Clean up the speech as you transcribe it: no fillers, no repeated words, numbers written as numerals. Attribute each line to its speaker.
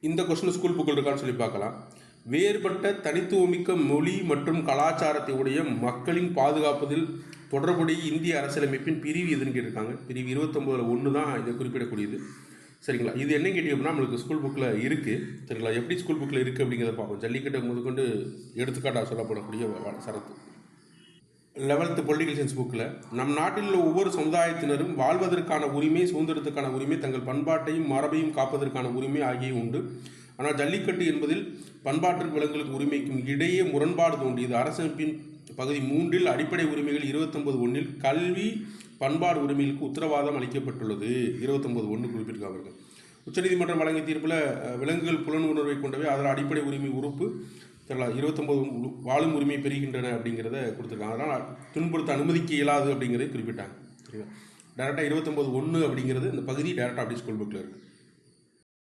Speaker 1: இந்த question school புக்கில் இருக்கான்னு சொல்லி பார்க்கலாம். வேறுபட்ட தனித்துவமிக்க மொழி மற்றும் கலாச்சாரத்தை உடைய மக்களின் பாதுகாப்பதில் தொடர்புடைய இந்திய அரசியலமைப்பின் பிரிவு எதுன்னு கேட்டிருக்காங்க. பிரிவு 29(1) தான் இதை குறிப்பிடக்கூடியது. சரிங்களா? இது என்ன கேட்டீங்க அப்படின்னா நம்மளுக்கு ஸ்கூல் புக்கில் இருக்குது. சரிங்களா? எப்படி ஸ்கூல் புக்கில் இருக்குது அப்படிங்கிறத பார்ப்போம். ஜல்லிக்கட்டை முதற்கொண்டு எடுத்துக்காட்டாக சொல்லப்படக்கூடிய சரத்து. 11th பொலிட்டிக்கல் சயின்ஸ் புக்கில் நம் நாட்டில் உள்ள ஒவ்வொரு சமுதாயத்தினரும் வாழ்வதற்கான உரிமை, சுதந்திரத்துக்கான உரிமை, தங்கள் பண்பாட்டையும் மரபையும் காப்பதற்கான உரிமை ஆகியவை உண்டு. ஆனால் ஜல்லிக்கட்டு என்பதில் பண்பாட்டிற்கு விலங்குகளுக்கு உரிமைக்கும் இடையே முரண்பாடு தோன்றியது. அரசமைப்பின் பகுதி 3 அடிப்படை உரிமைகள் 29(1) கல்வி பண்பாடு உரிமைகளுக்கு உத்தரவாதம் அளிக்கப்பட்டுள்ளது. 29(1) குறிப்பிட்டிருக்காங்க. உச்சநீதிமன்றம் வழங்கிய தீர்ப்பில் விலங்குகள் புலன் உணர்வை கொண்டவை, அதில் அடிப்படை உரிமை உறுப்பு 29 வாழும் உரிமை பெறுகின்றன அப்படிங்கிறத கொடுத்துருக்காங்க. அதனால் துன்புறுத்த அனுமதிக்க இயலாது அப்படிங்கிறத குறிப்பிட்டாங்க. சரிங்களா? டேரெக்டாக 29(1) அப்படிங்கிறது இந்த பகுதி டேரெக்டாக அப்படி ஸ்கூல் புக்கில் இருக்குது.